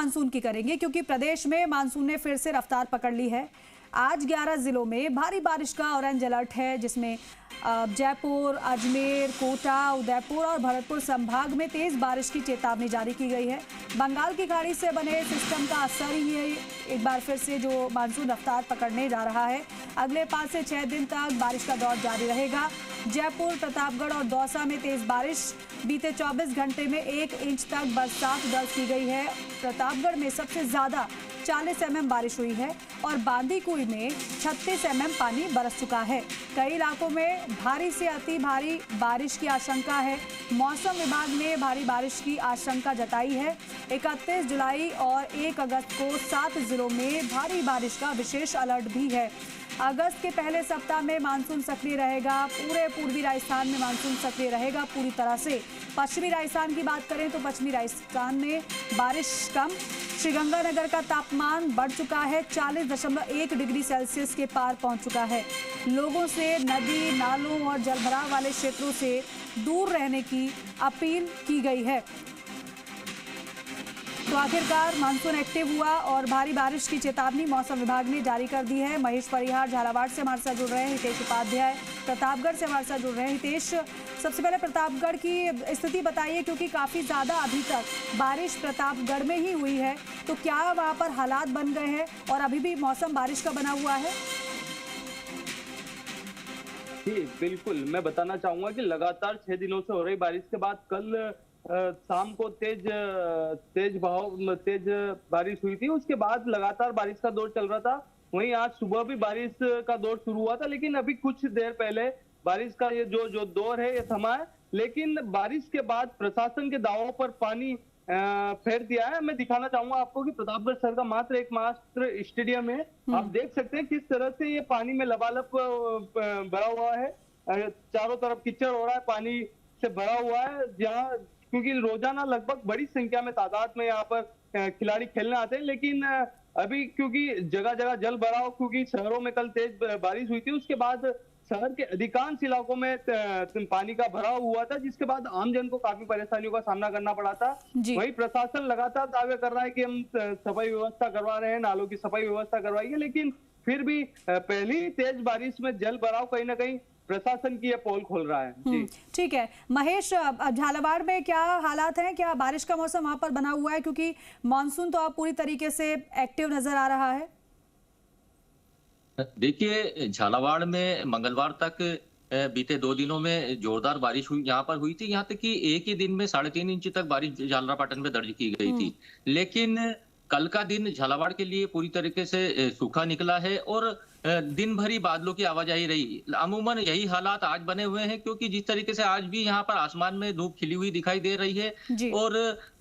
Monsoon की करेंगे, क्योंकि प्रदेश में मानसून ने फिर से रफ्तार पकड़ ली है। आज 11 जिलों में भारी बारिश का ऑरेंज अलर्ट है, जिसमें जयपुर, अजमेर, कोटा, उदयपुर और भरतपुर संभाग में तेज बारिश की चेतावनी जारी की गई है। बंगाल की खाड़ी से बने सिस्टम का असर ही है एक बार फिर से जो मानसून रफ्तार पकड़ने जा रहा है। अगले 5 से 6 दिन तक बारिश का दौर जारी रहेगा। जयपुर, प्रतापगढ़ और दौसा में तेज बारिश, बीते 24 घंटे में 1 इंच तक बरसात दर्ज की गई है। प्रतापगढ़ में सबसे ज्यादा 40 mm बारिश हुई है और बांदीकुई में 36 mm पानी बरस चुका है। कई इलाकों में भारी से अति भारी बारिश की आशंका है। मौसम विभाग ने भारी बारिश की आशंका जताई है। 31 जुलाई और 1 अगस्त को 7 जिलों में भारी बारिश का विशेष अलर्ट भी है। अगस्त के पहले सप्ताह में मानसून सक्रिय रहेगा। पूरे पूर्वी राजस्थान में मानसून सक्रिय रहेगा पूरी तरह से। पश्चिमी राजस्थान की बात करें तो पश्चिमी राजस्थान में बारिश कम। श्रीगंगानगर का तापमान बढ़ चुका है, 40.1 डिग्री सेल्सियस के पार पहुंच चुका है। लोगों से नदी, नालों और जलभराव वाले क्षेत्रों से दूर रहने की अपील की गई है। तो आखिरकार मानसून एक्टिव हुआ और भारी बारिश की चेतावनी मौसम विभाग ने जारी कर दी है। महेश परिहार झालावाड़ से हमारे साथ जुड़ रहे हैं, हितेश उपाध्याय प्रतापगढ़ से हमारे साथ जुड़ रहे हैं। हितेश, सबसे पहले प्रतापगढ़ की स्थिति बताइए, क्योंकि काफी ज्यादा अभी तक बारिश प्रतापगढ़ में ही हुई है, तो क्या वहां पर हालात बन गए हैं और अभी भी मौसम बारिश का बना हुआ है? जी बिल्कुल, मैं बताना चाहूंगा कि लगातार 6 दिनों से हो रही बारिश के बाद कल शाम को तेज बारिश हुई थी। उसके बाद लगातार बारिश का दौर चल रहा था। वहीं आज सुबह भी बारिश का दौर शुरू हुआ था, लेकिन अभी कुछ देर पहले बारिश का ये जो दौर है ये थमा है। लेकिन बारिश के बाद प्रशासन के दावों पर पानी फेर दिया है। मैं दिखाना चाहूंगा आपको कि प्रतापगढ़ शहर का मात्र एकमात्र स्टेडियम है। आप देख सकते हैं किस तरह से ये पानी में लबालब भरा हुआ है। चारों तरफ कीचड़ हो रहा है, पानी से भरा हुआ है। जहाँ क्योंकि रोजाना लगभग बड़ी संख्या में तादाद में यहाँ पर खिलाड़ी खेलने आते हैं, लेकिन अभी क्योंकि जगह जगह जल भराव, क्योंकि शहरों में कल तेज बारिश हुई थी, उसके बाद शहर के अधिकांश इलाकों में पानी का भराव हुआ था, जिसके बाद आमजन को काफी परेशानियों का सामना करना पड़ा था। वही प्रशासन लगातार दावे कर रहा है कि हम सफाई व्यवस्था करवा रहे हैं, नालों की सफाई व्यवस्था करवाई है, लेकिन फिर भी पहली तेज बारिश में जल भराव कहीं ना कहीं प्रशासन की ये पोल खोल रहा है। जी ठीक है महेश, झालावाड़ में क्या हालात हैं? क्या बारिश का मौसम वहां पर बना हुआ है, क्योंकि मानसून तो अब पूरी तरीके से एक्टिव नजर आ रहा है? देखिए, झालावाड़ में मंगलवार तक बीते 2 दिनों में जोरदार बारिश हुई, यहाँ पर हुई थी। यहाँ तक कि एक ही दिन में 3.5 इंच तक बारिश झालरापाटन में दर्ज की गई थी। लेकिन कल का दिन झालावाड़ के लिए पूरी तरीके से सूखा निकला है और दिन भरी बादलों की आवाजाही रही। अमूमन यही हालात आज बने हुए हैं, क्योंकि जिस तरीके से आज भी यहाँ पर आसमान में धूप खिली हुई दिखाई दे रही है और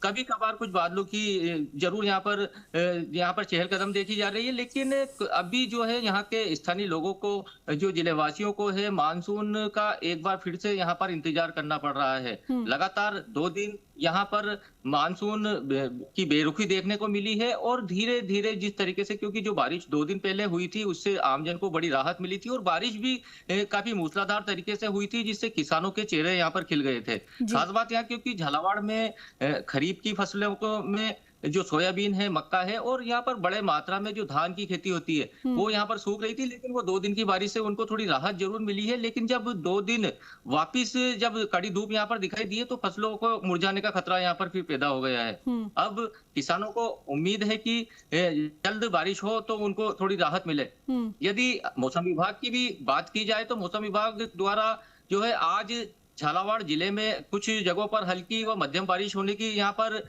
कभी कभार कुछ बादलों की जरूर यहाँ पर चहलकदम देखी जा रही है। लेकिन अभी जो है यहाँ के स्थानीय लोगों को, जो जिलेवासियों को है, मानसून का एक बार फिर से यहाँ पर इंतजार करना पड़ रहा है। लगातार 2 दिन यहाँ पर मानसून की बेरुखी देखने को मिली है और धीरे धीरे जिस तरीके से, क्योंकि जो बारिश 2 दिन पहले हुई थी उससे आमजन को बड़ी राहत मिली थी और बारिश भी काफी मूसलाधार तरीके से हुई थी, जिससे किसानों के चेहरे यहाँ पर खिल गए थे। खास बात यहाँ, क्योंकि झालावाड़ में खरीफ की फसलों को में जो सोयाबीन है, मक्का है और यहाँ पर बड़े मात्रा में जो धान की खेती होती है वो यहाँ पर सूख रही थी, लेकिन वो 2 दिन की बारिश से उनको थोड़ी राहत जरूर मिली है। लेकिन जब 2 दिन वापिस जब कड़ी धूप यहाँ पर दिखाई दी है तो फसलों को मुरझाने का खतरा यहाँ पर फिर पैदा हो गया है। अब किसानों को उम्मीद है कि जल्द बारिश हो तो उनको थोड़ी राहत मिले। यदि मौसम विभाग की भी बात की जाए तो मौसम विभाग द्वारा जो है आज झालावाड़ जिले में कुछ जगहों पर हल्की व मध्यम बारिश होने की यहाँ पर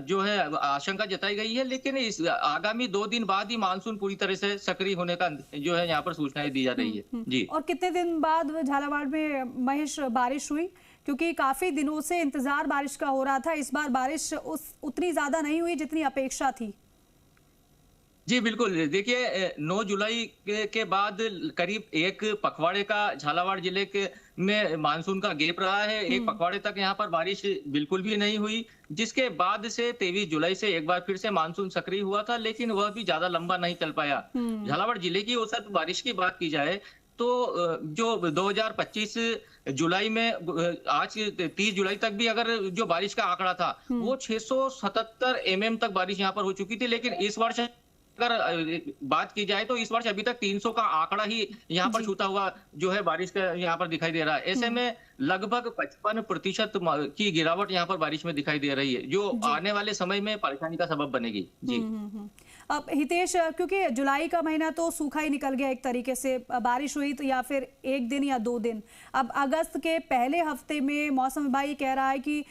जो है आशंका जताई गई है, लेकिन इस आगामी 2 दिन बाद ही मानसून पूरी तरह से सक्रिय होने का जो है यहाँ पर सूचनाएं दी जा रही है। जी, और कितने दिन बाद झालावाड़ में महेश बारिश हुई? क्योंकि काफी दिनों से इंतजार बारिश का हो रहा था, इस बार बारिश उतनी ज्यादा नहीं हुई जितनी अपेक्षा थी। जी बिल्कुल, देखिए 9 जुलाई के बाद करीब 1 पखवाड़े का झालावाड़ जिले के में मानसून का गैप रहा है। 1 पखवाड़े तक यहाँ पर बारिश बिल्कुल भी नहीं हुई, जिसके बाद से 23 जुलाई से एक बार फिर से मानसून सक्रिय हुआ था, लेकिन वह भी ज्यादा लंबा नहीं चल पाया। झालावाड़ जिले की औसत बारिश की बात की जाए तो जो 2025 जुलाई में आज 30 जुलाई तक भी अगर जो बारिश का आंकड़ा था वो 677 mm तक बारिश यहाँ पर हो चुकी थी, लेकिन इस वर्ष अगर बात की जाए तो इस वर्ष अभी तक 300 का आंकड़ा ही यहाँ पर छूता हुआ जो है बारिश का यहाँ पर दिखाई दे रहा है। ऐसे में लगभग 55% की गिरावट यहाँ पर बारिश में दिखाई दे रही है, जो आने वाले समय में परेशानी का सबब बनेगी। जी अब हितेश, क्योंकि जुलाई का महीना तो सूखा ही निकल गया, एक तरीके से बारिश हुई तो या फिर एक दिन या 2 दिन। अब अगस्त के पहले हफ्ते में मौसम विभाग ये कह रहा है कि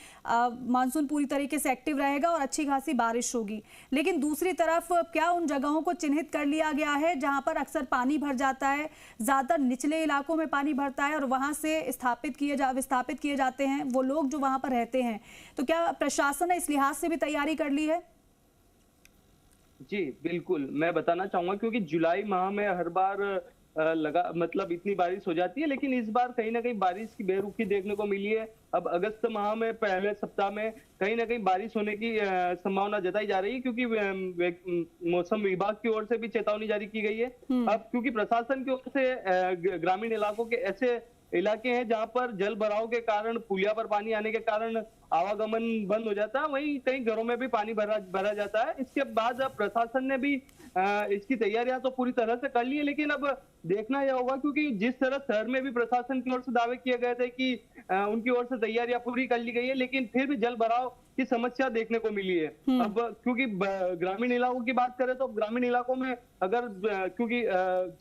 मानसून पूरी तरीके से एक्टिव रहेगा और अच्छी खासी बारिश होगी, लेकिन दूसरी तरफ क्या उन जगहों को चिन्हित कर लिया गया है जहां पर अक्सर पानी भर जाता है, ज्यादातर निचले इलाकों में पानी भरता है और वहां से विस्थापित किए जाते हैं वो लोग जो वहां पर रहते हैं, तो क्या प्रशासन ने इस लिहाज से भी तैयारी कर ली है? जी बिल्कुल, मैं बताना चाहूंगा क्योंकि जुलाई माह में हर बार मतलब इतनी बारिश हो जाती है, लेकिन इस बार कहीं ना कहीं बारिश की बेरुखी देखने को मिली है। अब अगस्त माह में पहले सप्ताह में कहीं ना कहीं बारिश होने की संभावना जताई जा रही है, क्योंकि मौसम विभाग की ओर से भी चेतावनी जारी की गई है। अब क्योंकि प्रशासन की ओर से ग्रामीण इलाकों के ऐसे इलाके हैं जहां पर जल भराव के कारण, पुलिया पर पानी आने के कारण आवागमन बंद हो जाता है, वहीं कई घरों में भी पानी भरा जाता है। इसके बाद अब प्रशासन ने भी इसकी तैयारियां तो पूरी तरह से कर ली है, लेकिन अब देखना यह होगा, क्योंकि जिस तरह शहर में भी प्रशासन की ओर से दावे किए गए थे कि उनकी ओर से तैयारियां पूरी कर ली गई है, लेकिन फिर भी जल भराव की समस्या देखने को मिली है। अब क्योंकि ग्रामीण इलाकों की बात करें तो ग्रामीण इलाकों में अगर क्योंकि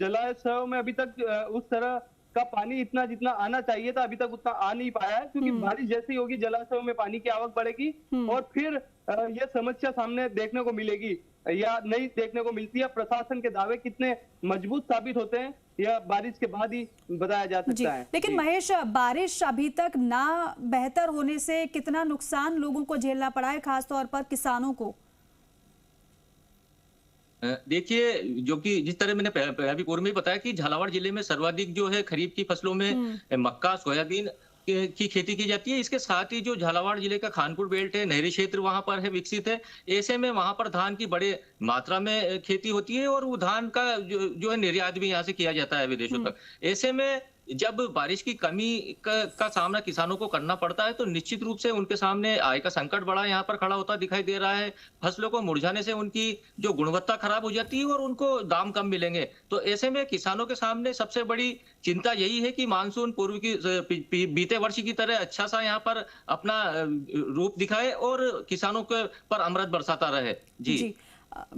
जलाशयों में अभी तक उस तरह का पानी इतना जितना आना चाहिए था अभी तक उतना आ नहीं पाया है, क्योंकि बारिश जैसी होगी जलाशयों में पानी की आवक बढ़ेगी और फिर यह समस्या सामने देखने को मिलेगी या नहीं देखने को मिलती है। प्रशासन के दावे कितने मजबूत साबित होते हैं यह बारिश के बाद ही बताया जा सकता है। लेकिन महेश, बारिश अभी तक ना बेहतर होने से कितना नुकसान लोगों को झेलना पड़ा है, खासतौर पर किसानों को? देखिए, जो कि जिस तरह मैंने अभी पूर्व में बताया कि झालावाड़ जिले में सर्वाधिक जो है खरीफ की फसलों में मक्का, सोयाबीन की खेती की जाती है। इसके साथ ही जो झालावाड़ जिले का खानपुर बेल्ट है, नहरी क्षेत्र वहां पर है, विकसित है। ऐसे में वहां पर धान की बड़े मात्रा में खेती होती है और वो धान का जो है निर्यात भी यहाँ से किया जाता है विदेशों तक। ऐसे में जब बारिश की कमी का सामना किसानों को करना पड़ता है तो निश्चित रूप से उनके सामने आय का संकट बड़ा यहाँ पर खड़ा होता दिखाई दे रहा है। फसलों को मुरझाने से उनकी जो गुणवत्ता खराब हो जाती है और उनको दाम कम मिलेंगे। तो ऐसे में किसानों के सामने सबसे बड़ी चिंता यही है कि मानसून पूर्व की बीते वर्ष की तरह अच्छा सा यहाँ पर अपना रूप दिखाए और किसानों के पर अमृत बरसाता रहे। जी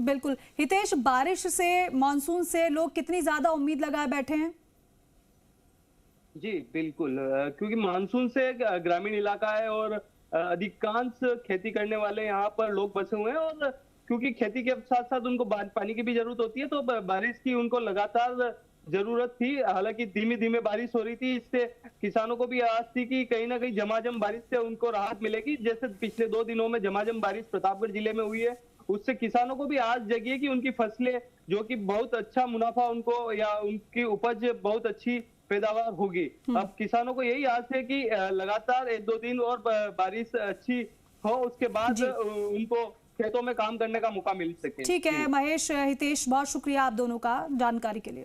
बिल्कुल। हितेश, बारिश से, मानसून से लोग कितनी ज्यादा उम्मीद लगाए बैठे हैं? जी बिल्कुल, क्योंकि मानसून से ग्रामीण इलाका है और अधिकांश खेती करने वाले यहाँ पर लोग बसे हुए हैं और क्योंकि खेती के साथ साथ उनको पानी की भी जरूरत होती है, तो बारिश की उनको लगातार जरूरत थी। हालांकि धीमे धीमे बारिश हो रही थी, इससे किसानों को भी आस थी कि कहीं ना कहीं झमाझम बारिश से उनको राहत मिलेगी। जैसे पिछले 2 दिनों में झमाझम बारिश प्रतापगढ़ जिले में हुई है, उससे किसानों को भी आस जगी है कि उनकी फसलें जो कि बहुत अच्छा मुनाफा उनको या उनकी उपज बहुत अच्छी पैदावार होगी। अब किसानों को यही आस है कि लगातार 1-2 दिन और बारिश अच्छी हो, उसके बाद उनको खेतों में काम करने का मौका मिल सके। ठीक है महेश, हितेश, बहुत शुक्रिया आप दोनों का जानकारी के लिए।